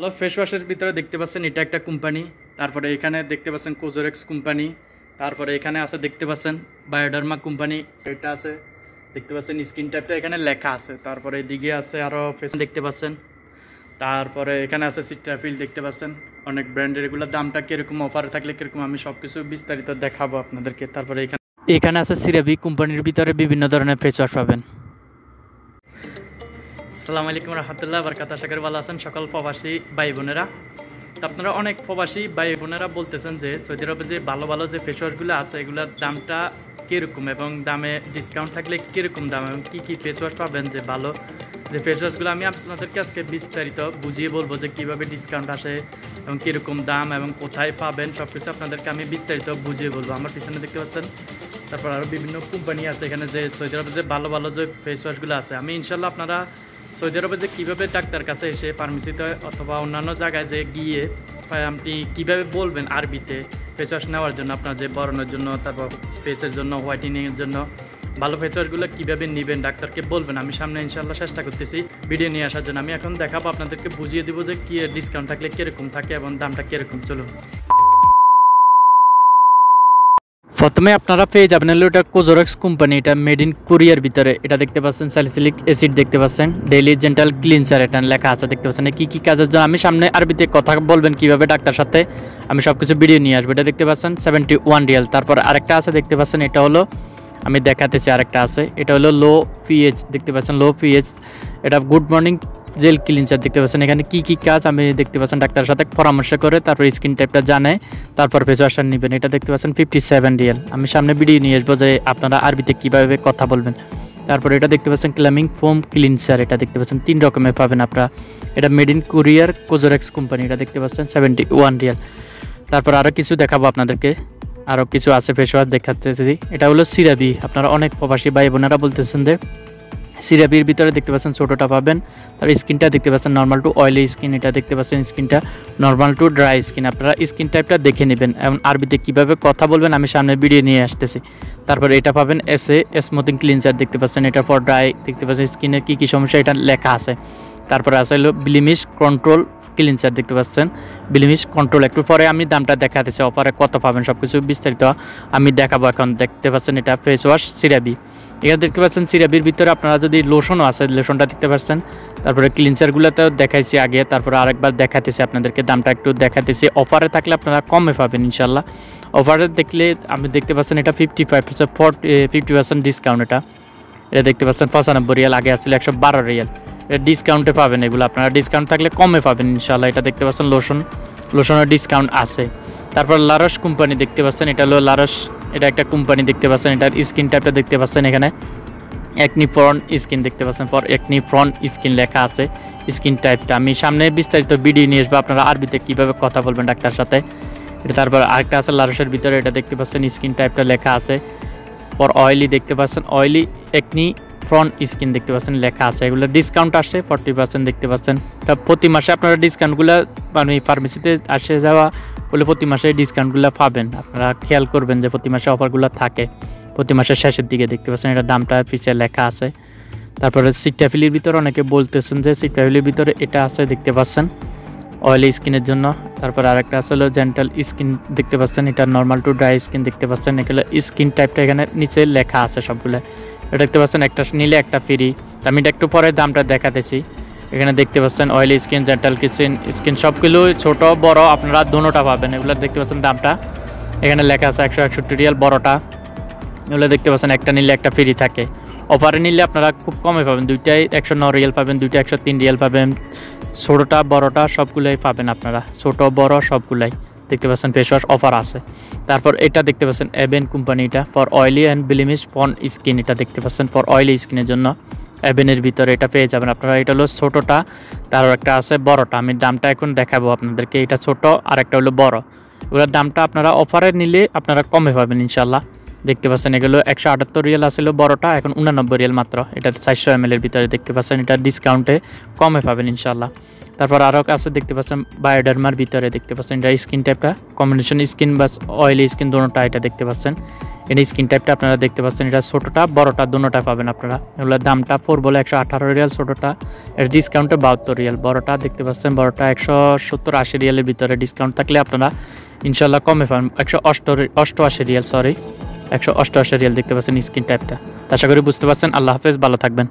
হলো ফেস ওয়াশের ভিতরে দেখতে পাচ্ছেন এটা একটা কোম্পানি, তারপরে এখানে দেখতে পাচ্ছেন কোজোরেক্স কোম্পানি, তারপরে এখানে আছে দেখতে পাচ্ছেন বায়োডার্মা কোম্পানি, এটা আছে দেখতে পাচ্ছেন স্কিন টাইপটা এখানে লেখা আছে। তারপরে এদিকে আছে আরও ফেস দেখতে পাচ্ছেন, তারপরে এখানে আছে সিট্রাফিল দেখতে পাচ্ছেন, অনেক ব্র্যান্ডের। এগুলোর দামটা কীরকম, অফারে থাকলে কীরকম, আমি সব কিছু বিস্তারিত দেখাবো আপনাদেরকে। তারপরে এখানে আছে সিরাবি কোম্পানির ভিতরে বিভিন্ন ধরনের ফেস ওয়াশ পাবেন। আসসালামু আলাইকুম রহমতুল্লাহ বরকাত। আশা করি ভালো আছেন সকল প্রবাসী ভাই বোনেরা। তো আপনারা অনেক প্রবাসী ভাই বোনেরা বলতেছেন যে সৌদি আরবে যে ভালো ভালো যে ফেস ওয়াশগুলো আছে এগুলোর দামটা কীরকম এবং দামে ডিসকাউন্ট থাকলে কীরকম দাম এবং কী কী ফেস ওয়াশ পাবেন যে ভালো যে ফেস ওয়াশগুলো। আমি আপনাদেরকে আজকে বিস্তারিত বুঝিয়ে বলবো যে কীভাবে ডিসকাউন্ট আসে এবং কীরকম দাম এবং কোথায় পাবেন সব কিছু আপনাদেরকে আমি বিস্তারিত বুঝিয়ে বলবো। আমার পিছনে দেখতে পাচ্ছেন তারপর আরও বিভিন্ন কোম্পানি আছে এখানে যে সৌদি আরবে যে ভালো ভালো যে ফেস ওয়াশগুলো আছে। আমি ইনশাল্লাহ আপনারা সৌদি আরবে যে কীভাবে ডাক্তার কাছে এসে ফার্মেসিতে অথবা অন্যান্য জায়গায় যে গিয়ে আপনি কীভাবে বলবেন আরবিতে ফেস ওয়াশ নেওয়ার জন্য, আপনার যে বরণের জন্য, তারপর ফেসের জন্য, হোয়াইটেনিংয়ের জন্য ভালো ফেস ওয়াশগুলো কীভাবে নেবেন ডাক্তারকে বলবেন। আমি সামনে ইনশাল্লাহ চেষ্টা করতেছি ভিডিও নিয়ে আসার জন্য। আমি এখন দেখাবো আপনাদেরকে, বুঝিয়ে দেবো যে কী ডিসকাউন্ট থাকলে কীরকম থাকে এবং দামটা কীরকম। চলুন প্রথমে আপনারা পেয়ে যাবেন হলো এটা কোজোরেক্স কোম্পানি, এটা মেড ইন কোরিয়ার ভিতরে। এটা দেখতে পাচ্ছেন স্যালিসিলিক অ্যাসিড দেখতে পাচ্ছেন, ডেইলি জেন্টাল ক্লিনসার এটা লেখা আছে দেখতে পাচ্ছেন। কী কী কাজের জন্য আমি সামনে আরবিতে কথা বলবেন কীভাবে ডাক্তার সাথে আমি সব কিছু ভিডিও নিয়ে আসবো। এটা দেখতে পাচ্ছেন 71 রিয়াল। তারপর আরেকটা আছে দেখতে পাচ্ছেন, এটা হলো আমি দেখাতেছি আরেকটা আছে, এটা হলো লো পিএইচ দেখতে পাচ্ছেন, লো পিএইচ এটা গুড মর্নিং জেল ক্লিনসার দেখতে পাচ্ছেন। এখানে কী কী কাজ আমি দেখতে পাচ্ছেন ডাক্তারের সাথে পরামর্শ করে তারপর স্কিন টাইপটা জানে তারপর ফেস ওয়াশটা নেবেন। এটা দেখতে পাচ্ছেন 57 রিয়াল। আমি সামনে ভিডিও নিয়ে আসবো যে আপনারা আরবিতে কীভাবে কথা বলবেন। তারপর এটা দেখতে পাচ্ছেন ক্লামিং ফোম ক্লিনসার, এটা দেখতে পাচ্ছেন 3 রকমের পাবেন আপনারা। এটা মেড ইন কোরিয়ার কোজোরেক্স কোম্পানি, এটা দেখতে পাচ্ছেন 71 রিয়াল। তারপর আরও কিছু দেখাবো আপনাদেরকে, আরও কিছু আছে ফেস ওয়াশ দেখাতেছি। এটা হলো সিরাবি। আপনারা অনেক প্রবাসী ভাই বোনেরা বলতেছেন যে সিরাপির ভিতরে দেখতে পাচ্ছেন ছোটোটা পাবেন। তার স্কিনটা দেখতে পাচ্ছেন নর্মাল টু অয়েলি স্কিন, এটা দেখতে পাচ্ছেন স্কিনটা নর্মাল টু ড্রাই স্কিন। আপনারা স্কিন টাইপটা দেখে নেবেন এবং আরবিতে কীভাবে কথা বলবেন আমি সামনে ভিডিও নিয়ে আসতেছি। তারপর এটা পাবেন স্মুথিং ক্লিনজার দেখতে পাচ্ছেন, এটা ফর ড্রাই দেখতে পাচ্ছেন স্কিনের কী কী সমস্যা এটা লেখা আছে। তারপরে আছে হলো ব্লিমিশ কন্ট্রোল ক্লিনজার দেখতে পাচ্ছেন, ব্লিমিশ কন্ট্রোল। একটু পরে আমি দামটা দেখাতেছি, অফারে কত পাবেন সব কিছু বিস্তারিত আমি দেখাবো। এখন দেখতে পাচ্ছেন এটা ফেস ওয়াশ সিরাবি। এখানে দেখতে পাচ্ছেন সিরাবির ভিতরে আপনারা যদি লোশনও আছে লোশনটা দেখতে পাচ্ছেন। তারপরে ক্লিনসারগুলোতেও দেখাইছি আগে, তারপরে আরেকবার দেখাতেছি আপনাদেরকে, দামটা একটু দেখাতেছি। অফারে থাকলে আপনারা কমে পাবেন ইনশাল্লাহ। অফারে দেখলে আমি দেখতে পাচ্ছেন এটা 50% ডিসকাউন্ট। এটা দেখতে পাচ্ছেন 95 রিয়াল, আগে আসলে 112 রিয়াল। এটা ডিসকাউন্টে পাবেন এগুলো আপনারা, ডিসকাউন্ট থাকলে কমে পাবেন ইনশাল্লাহ। এটা দেখতে পাচ্ছেন লোশনের ডিসকাউন্ট আছে। তারপর লারস কোম্পানি দেখতে পাচ্ছেন, এটা হলো লারস, এটা একটা কোম্পানি দেখতে পাচ্ছেন। এটার স্কিন টাইপটা দেখতে পাচ্ছেন, এখানে একনি প্রন স্কিন দেখতে পাচ্ছেন, ফর একনি প্রন স্কিন লেখা আছে স্কিন টাইপটা। আমি সামনে বিস্তারিত ভিডিও নিয়ে আসবো আপনারা আরবিতে কীভাবে কথা বলবেন ডাক্তার সাথে। এটা তারপর আরেকটা আছে লারসের ভিতরে, এটা দেখতে পাচ্ছেন স্কিন টাইপটা লেখা আছে ফর অয়েলি দেখতে পাচ্ছেন, অয়েলি একনি ফ্রন স্কিন দেখতে পাচ্ছেন লেখা আছে। এগুলো ডিসকাউন্ট আসছে 40% দেখতে পাচ্ছেন। এটা প্রতি মাসে আপনারা ডিসকাউন্টগুলো মানে ফার্মেসিতে আসে যাওয়া বলে প্রতি মাসে ডিসকাউন্টগুলো পাবেন। আপনারা খেয়াল করবেন যে প্রতি মাসে অফারগুলো থাকে প্রতি মাসের শেষের দিকে দেখতে পাচ্ছেন। এটা দামটা পিছিয়ে লেখা আছে। তারপরে সিট্রাফিলের ভিতরে অনেকে বলতেছেন যে সিট্রাফিলের ভিতরে এটা আছে দেখতে পাচ্ছেন অয়েলি স্কিনের জন্য। তারপর আরেকটা আছে হলো জেন্টাল স্কিন দেখতে পাচ্ছেন, এটা নর্মাল টু ড্রাই স্কিন দেখতে পাচ্ছেন। এগুলো স্কিন টাইপটা এখানে নিচে লেখা আছে সবগুলো। এটা দেখতে পাচ্ছেন একটা নিলে একটা ফ্রি। আমি এটা একটু পরে দামটা দেখাতেছি। এখানে দেখতে পাচ্ছেন অয়েলি স্কিন, জেন্টাল স্কিন সবগুলো ছোট বড় আপনারা দোনোটা পাবেন। এগুলো দেখতে পাচ্ছেন দামটা এখানে লেখা আছে 161 রিয়াল বড়টা। এগুলো দেখতে পাচ্ছেন একটা নিলে একটা ফ্রি থাকে। অফারে নিলে আপনারা খুব কমে পাবেন, দুইটাই 109 রিয়াল পাবেন, দুইটা 103 রিয়াল পাবেন। ছোটোটা বড়টা সবগুলোই পাবেন আপনারা, ছোট বড় সবগুলাই দেখতে পাচ্ছেন ফেস ওয়াশ অফার আছে। তারপর এটা দেখতে পাচ্ছেন এভেন কোম্পানি, এটা for oily and blemish prone skin, এটা দেখতে পাচ্ছেন ফর অয়েলি স্কিনের জন্য এভেনের ভিতরে এটা পেয়ে যাবেন আপনারা। এটা হলো ছোটোটা, তার একটা আছে বড়টা। আমি দামটা এখন দেখাবো আপনাদেরকে, এটা ছোট আর একটা হলো বড়। এগুলোর দামটা আপনারা অফারে নিলে আপনারা কমে পাবেন ইনশাল্লাহ। দেখতে পাচ্ছেন এগুলো 178 রিয়াল আসছিল বড়টা, এখন 89 রিয়াল মাত্র। এটা 400 ml এর ভিতরে দেখতে পাচ্ছেন, এটা ডিসকাউন্টে কমে পাবেন ইনশাল্লাহ। তারপর আরও আছে দেখতে পাচ্ছেন বায়োডার্মার ভিতরে দেখতে পাচ্ছেন, এটা স্কিন টাইপটা কম্বিনেশন স্কিন বা অয়েলি স্কিন দোনোটা এটা দেখতে পাচ্ছেন। এটা স্ক্রিন টাইপটা আপনারা দেখতে পাচ্ছেন, এটা ছোটোটা বড়টা দুটোটা পাবেন আপনারা। এগুলোর দামটা 4 বলে 118 রিয়াল, ছোটোটা এর ডিসকাউন্টে 72 রিয়াল, বড়টা দেখতে পাচ্ছেন বড়টা 170-80 রিয়ালের ভিতরে ডিসকাউন্ট থাকলে আপনারা ইনশাল্লাহ কমে পাবেন। 188 রিয়াল, সরি 188 রিয়াল দেখতে পাচ্ছেন স্ক্রিন টাইপটা। আশা করি বুঝতে পারছেন। আল্লাহ হাফেজ, ভালো থাকবেন।